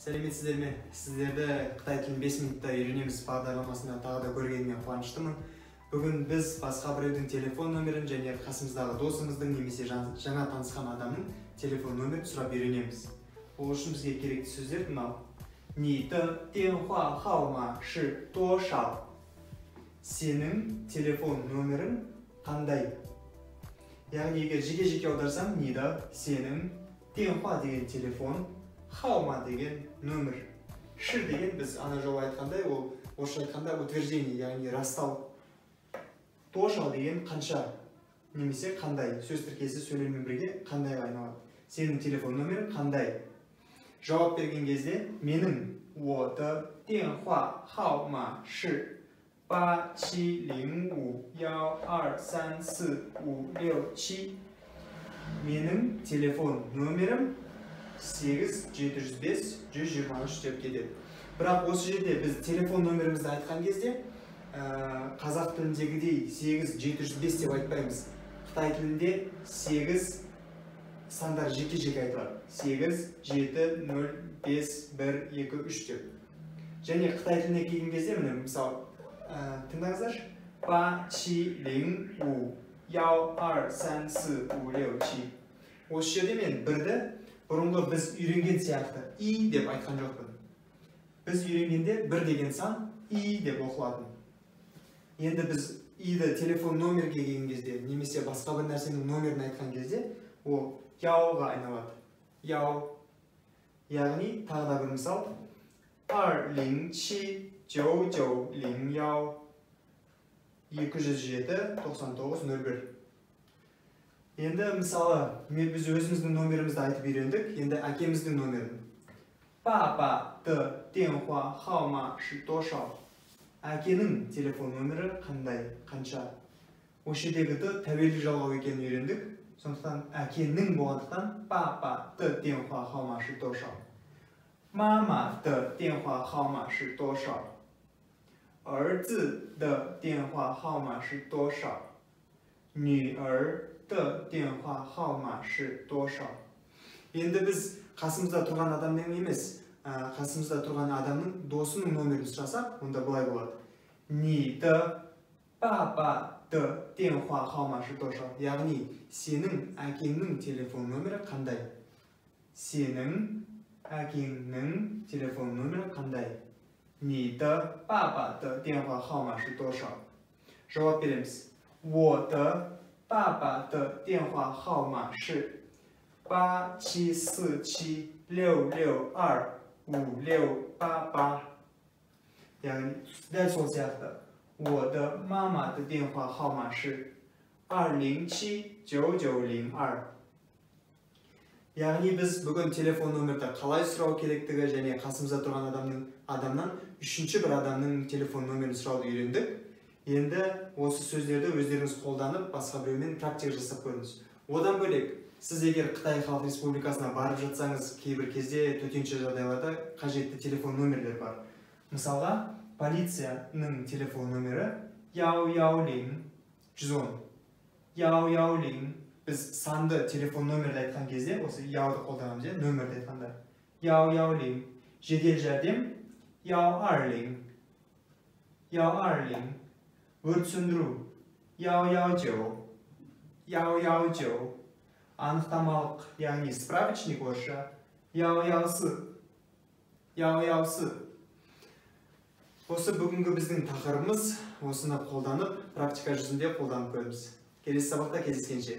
Сәлеметсіздер ме? Сіздерді Қытай тілін 5 минутта үйренеміз бағдарламасында тағы да көргеніме қуаныштымын. Бүгін біз басқа біреудің телефон нөмірін және қасымыздағы досымыздың немесе жаңа танысқан адамның телефон нөмірін сұрап үйренеміз. Ол үшін бізге керекті сөздер мынау. 你的电话号码是多少? Сенің телефон нөмірің қандай? Яғни егер жеке-жеке аударсам, 你的 сенің, 电话деген телефон, 号码деген нөмір. Шыр деген біз ана жолы айтқандай, ол орысша айтқанда утверждение, яғни растау. Тошал деген қанша, немесе қандай, сөз тіркесі сөйлеммен бірге қандайға айналады. Сенің телефон нөмірің қандай? Жауап берген кезде менің 我的电话号码是 8705123456. Менің телефон нөмірім 8705-123 деп кетеді. Бірақ осы жерде біз телефон нөмірімізді айтқан кезде қазақ тіліндегідей 8705 деп айтпаймыз. Қытай тілінде 8 сандар жеке-жеке айтылады. 8, 7, 0, 5, 1, 2, 3 деп. Және Қытай тіліне келген кезде, мысалы, тыңдаңыздаршы. 8705123456. Осы жерде мен бірді бұрынғы біз үйренген сияқты и деп айтқан жоқпын. Біз үйренгенде бір деген сан и деп оқылатын. Енді біз иді телефон нөмірге келген кезде, немесе басқа бір нәрсенің нөмірін айтқан кезде, ол яуға айналады. Яу. Яғни, тағы да бір мысал. 207-9901 207-9901. Енді мысалы, біз өзіміздің нөмірімізді айтып үйрендік, енді әкеміздің нөмірін. 爸爸的电话号码是多少? Әкенің телефон нөмірі қандай, қанша? Осы жердегі тәуелді жалғау екенін үйрендік. Сондықтан әкенің болғандықтан 爸爸的电话号码是多少? 妈妈的电话号码是多少? 儿子的电话号码是多少? 女儿的电话号码是多少? Енді біз қасымызда тұрған адамның емес, қасымызда тұрған адамның досының нөмірін сұрасақ, онда былай болады. 你的爸爸的电话号码是多少? Яғни, сенің әкеңнің телефон нөмірі қандай? Сенің әкеңнің телефон нөмірі қандай? 你的爸爸的电话号码是多少? Жауап береміз. 我的爸爸的电话号码是 874766256888. Яғни, дәл сол сияқты. 我的妈妈的电话号码是 2079902. Яғни, біз бүгін телефон нөмірді қалай сұрау керектігі және қасымызда тұрған адамнан үшінші бір адамның телефон нөмірін сұрауды үйрендік. Енді осы сөздерді өздеріңіз қолданып, басқа біреумен практика жасап көріңіз. Одан бөлек, сіз егер Қытай Халық Республикасына барып жатсаңыз, кейбір кезде төтенше жағдайларда қажетті телефон нөмірлер бар. Мысалға, полицияның телефон нөмірі 110-110. 110. Біз санды телефон нөмірді айтқан кезде, осы яуды қолданамыз, нөмірді айтқанда. 110. Жедел жәрдем 120. 120. Өрт сөндіру 119. 119. Анықтамалық, яғни справочник орысша 110. 110. Осы бүгінгі біздің тақырыбымыз, осыны қолданып, практика жүзінде қолданып көріңіз. Келесі сабақта кездескенше.